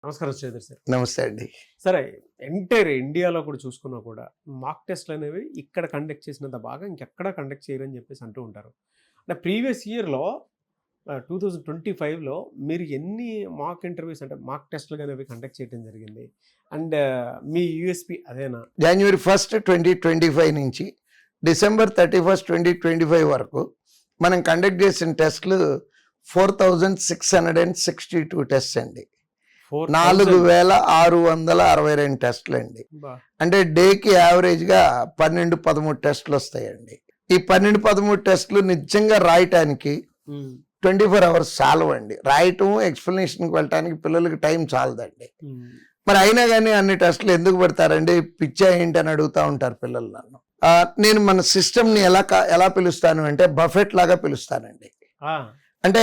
నమస్కారం శ్రీధర్ సార్. నమస్తే అండి. సరే, ఎంటైర్ ఇండియాలో కూడా చూసుకున్నా కూడా మాక్ టెస్ట్లు అనేవి ఇక్కడ కండక్ట్ చేసినంత బాగా ఇంకెక్కడా కండక్ట్ చేయరని చెప్పేసి అంటూ ఉంటారు. అంటే ప్రీవియస్ ఇయర్లో 2025లో మీరు ఎన్ని మాక్ ఇంటర్వ్యూస్ అంటే మాక్ టెస్ట్లు అనేవి కండక్ట్ చేయడం జరిగింది? అండ్ మీ యూఎస్పీ అదేనా? January 1st, 2025 నుంచి December 31st, 2025 వరకు మనం కండక్ట్ చేసిన టెస్ట్లు 4662 టెస్ట్ అండి. 4662 టెస్ట్లు అండి. అంటే డేకి యావరేజ్గా 12-13 టెస్ట్లు వస్తాయండి. ఈ 12-13 టెస్ట్లు నిజంగా రాయటానికి 24 hours చాలవండి. రాయటం ఎక్స్ప్లెనేషన్కి వెళ్ళటానికి పిల్లలకి టైం చాలదండి. మరి అయినా కానీ అన్ని టెస్టులు ఎందుకు పెడతారండి, పిచ్చా ఏంటి అని అడుగుతూ ఉంటారు పిల్లలు నన్ను. నేను మన సిస్టమ్ని ఎలా పిలుస్తాను అంటే బఫెట్ లాగా పిలుస్తానండి. అంటే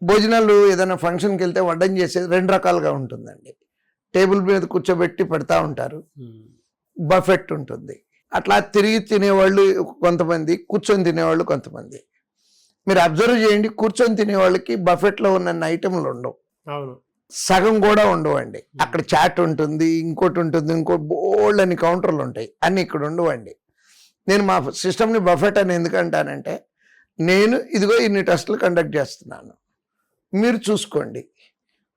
భోజనాలు ఏదైనా ఫంక్షన్కి వెళ్తే వడ్డం చేసేది 2 రకాలుగా ఉంటుందండి. టేబుల్ మీద కూర్చోబెట్టి పెడతా ఉంటారు, బఫెట్ ఉంటుంది. అట్లా తిరిగి తినేవాళ్ళు కొంతమంది, కూర్చొని తినేవాళ్ళు కొంతమంది. మీరు అబ్జర్వ్ చేయండి, కూర్చొని తినేవాళ్ళకి బఫెట్లో ఉన్న ఐటెంలు ఉండవు, సగం కూడా ఉండవండి. అక్కడ చాట్ ఉంటుంది, ఇంకోటి ఉంటుంది, ఇంకోటి బోల్డ్ అని కౌంటర్లు ఉంటాయి, అన్నీ ఇక్కడ ఉండవండి. నేను మా సిస్టమ్ని బఫెట్ అని ఎందుకంటానంటే, నేను ఇదిగో ఇన్ని టెస్టులు కండక్ట్ చేస్తున్నాను, మీరు చూసుకోండి,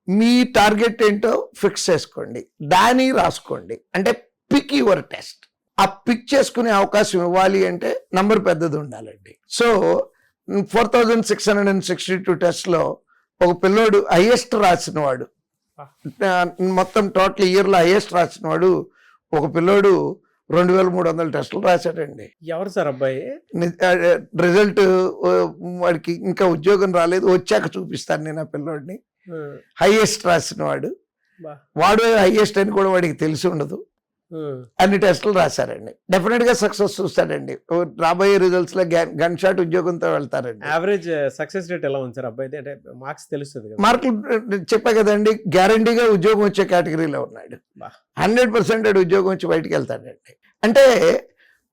మీ టార్గెట్ ఏంటో ఫిక్స్ చేసుకోండి, దాన్ని రాసుకోండి. అంటే పిక్ యువర్ టెస్ట్. ఆ పిక్ చేసుకునే అవకాశం ఇవ్వాలి అంటే నంబర్ పెద్దది ఉండాలండి. సో 4662 టెస్ట్లో ఒక పిల్లోడు హైయెస్ట్ రాసినవాడు, మొత్తం టోటల్ ఇయర్లో హైయెస్ట్ రాసినవాడు ఒక పిల్లోడు 2300 టెస్టులు రాశాడండి. ఎవరు సార్ అబ్బాయి? రిజల్ట్ వాడికి ఇంకా ఉద్యోగం రాలేదు, వచ్చాక చూపిస్తాను నేను ఆ పిల్లోడిని. హైయెస్ట్ రాసినవాడు, వాడు హైయెస్ట్ అని కూడా వాడికి తెలిసి ఉండదు, అన్ని టెస్టులు రాశారండి. డెఫినెట్ గా సక్సెస్ చూస్తాడండి. రాబోయే రిజల్ట్స్ లో గన్ షాట్ ఉద్యోగంతో వెళ్తారండి. యావరేజ్ సక్సెస్ రేట్ ఎలా ఉంది సార్ అబ్బాయి? అంటే మార్క్స్ తెలుస్తుంది, మార్కులు చెప్పా కదండి, గ్యారంటీగా ఉద్యోగం వచ్చే కేటగిరీలో ఉన్నాడు. 100% ఉద్యోగం వచ్చి బయటికి వెళ్తాడండి. అంటే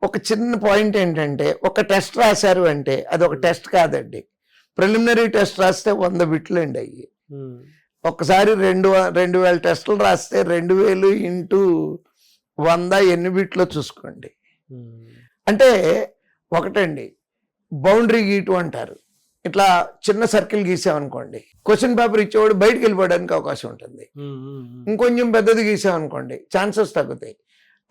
ఒక చిన్న పాయింట్ ఏంటంటే, ఒక టెస్ట్ రాశారు అంటే అది ఒక టెస్ట్ కాదండి. ప్రిలిమినరీ టెస్ట్ రాస్తే 100 బిట్లు అండి అయ్యి. ఒక్కసారి 2000 టెస్టులు రాస్తే 2000 ఇంటూ 100 ఎన్ని బిట్లో చూసుకోండి. అంటే ఒకటండి, బౌండరీ గీటు అంటారు. ఇట్లా చిన్న సర్కిల్ గీసామనుకోండి, క్వశ్చన్ పేపర్ ఇచ్చేవాడు బయటకు వెళ్ళిపోవడానికి అవకాశం ఉంటుంది. ఇంకొంచెం పెద్దది గీసామనుకోండి, ఛాన్సెస్ తగ్గుతాయి.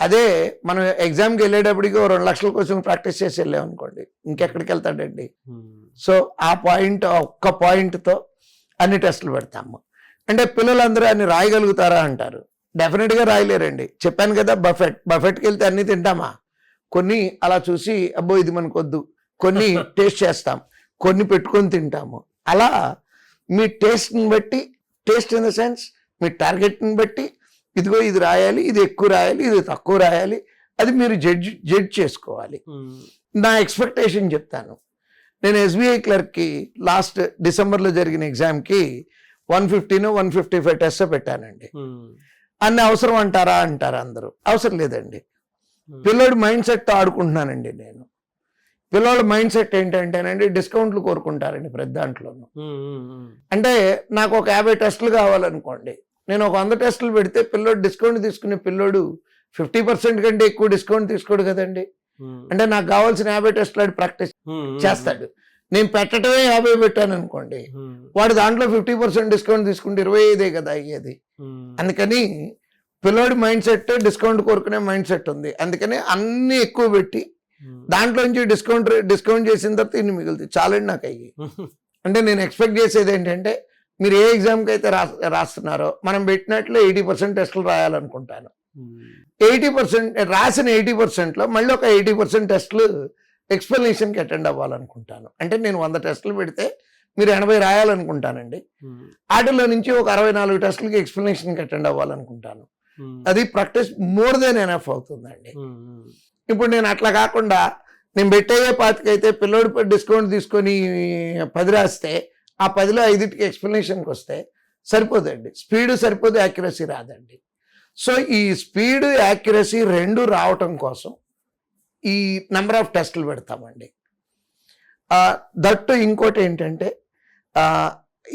అదే మనం ఎగ్జామ్కి వెళ్ళేటప్పటికి 2 లక్షల కోసం ప్రాక్టీస్ చేసి వెళ్ళామనుకోండి, ఇంకెక్కడికి వెళ్తాడండి. సో ఆ పాయింట్, ఒక్క పాయింట్తో అన్ని టెస్టులు పెడతాము. అంటే పిల్లలందరూ అన్ని రాయగలుగుతారా అంటారు, డెఫినెట్గా రాయలేరండి. చెప్పాను కదా, బఫెట్కి వెళ్తే అన్నీ తింటామా? కొన్ని అలా చూసి అబ్బో ఇది మనకొద్దు, కొన్ని టేస్ట్ చేస్తాం, కొన్ని పెట్టుకొని తింటాము. అలా మీ టేస్ట్ని బట్టి, టేస్ట్ ఇన్ ద సెన్స్ మీ టార్గెట్ని బట్టి, ఇదిగో ఇది రాయాలి, ఇది ఎక్కువ రాయాలి, ఇది తక్కువ రాయాలి, అది మీరు జడ్జ్ చేసుకోవాలి. నా ఎక్స్పెక్టేషన్ చెప్తాను. నేను SBI క్లర్క్కి లాస్ట్ డిసెంబర్లో జరిగిన ఎగ్జామ్కి 155 టెస్ట్ పెట్టానండి. అన్ని అవసరం అంటారా అంటారు అందరూ. అవసరం లేదండి. పిల్లోడి మైండ్ సెట్తో ఆడుకుంటున్నానండి నేను. పిల్లోడి మైండ్ సెట్ ఏంటంటేనండి, డిస్కౌంట్లు కోరుకుంటారండి ప్రతి దాంట్లోనూ. అంటే నాకు ఒక 50 టెస్టులు కావాలనుకోండి, నేను ఒక 100 టెస్టులు పెడితే పిల్లోడు డిస్కౌంట్ తీసుకునే పిల్లోడు 50% కంటే ఎక్కువ డిస్కౌంట్ తీసుకోడు కదండి. అంటే నాకు కావాల్సిన 50 టెస్టులు ఆడి ప్రాక్టీస్ చేస్తాడు. నేను పెట్టడమే 50 పెట్టాను అనుకోండి, వాడు దాంట్లో 50% డిస్కౌంట్ తీసుకుంటే 25 కదా అయ్యేది. అందుకని పిల్లోడి మైండ్ సెట్ డిస్కౌంట్ కోరుకునే మైండ్ సెట్ ఉంది. అందుకని అన్ని ఎక్కువ పెట్టి దాంట్లో నుంచి డిస్కౌంట్ చేసిన తర్వాత ఇన్ని మిగులుతాయి, చాలండి నాకు అయ్యి. అంటే నేను ఎక్స్పెక్ట్ చేసేది ఏంటంటే, మీరు ఏ ఎగ్జామ్కి అయితే రాస్తున్నారో మనం పెట్టినట్లు 80% టెస్టులు రాయాలనుకుంటాను. 80% రాసిన 80%లో మళ్ళీ ఒక 80% టెస్టులు ఎక్స్ప్లెనేషన్కి అటెండ్ అవ్వాలనుకుంటాను. అంటే నేను 100 టెస్టులు పెడితే మీరు 80 రాయాలనుకుంటానండి. వాటిలో నుంచి ఒక 64 టెస్టులకి ఎక్స్ప్లెనేషన్కి అటెండ్ అవ్వాలనుకుంటాను. అది ప్రాక్టీస్ మోర్ దెన్ ఎనఫ్ అవుతుందండి. ఇప్పుడు నేను అట్లా కాకుండా, నేను పెట్టే 25 అయితే పిల్లోడి డిస్కౌంట్ తీసుకొని 10 రాస్తే ఆ 10లో 5కి ఎక్స్ప్లెనేషన్కి వస్తే సరిపోదండి. స్పీడ్ సరిపోదు, యాక్యురసీ రాదండి. సో ఈ స్పీడ్, యాక్యురసీ 2 రావటం కోసం ఈ నెంబర్ ఆఫ్ టెస్టులు పెడతామండి. దట్టు ఇంకోటి ఏంటంటే,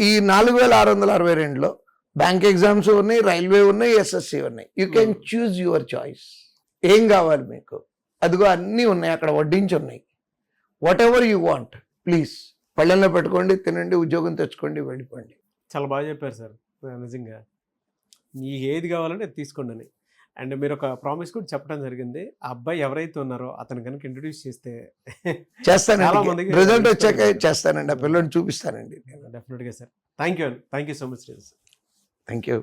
ఈ 4662లో బ్యాంక్ ఎగ్జామ్స్ ఉన్నాయి, రైల్వే ఉన్నాయి, ఎస్ఎస్సి ఉన్నాయి. You can choose your choice. ఏం కావాలి మీకు, అదిగో అన్నీ ఉన్నాయి అక్కడ వడ్డించి ఉన్నాయి. What ever you want please పళ్ళెంలో పెట్టుకోండి, తినండి, ఉద్యోగం తెచ్చుకోండి, వెళ్ళిపోండి. చాలా బాగా చెప్పారు సార్, నిజంగా మీకు ఏది కావాలంటే అది తీసుకోండి అని. అండ్ మీరు ఒక ప్రామిస్ కూడా చెప్పడం జరిగింది, ఆ అబ్బాయి ఎవరైతే ఉన్నారో అతను కనుక ఇంట్రడ్యూస్ చేస్తే చాలా చేస్తానండి, మందికి రిజల్ట్ వచ్చాక చేస్తానండి, ఆ పిల్లని చూపిస్తానండి. డెఫినెట్గా sir. Thank you so much. Thank you.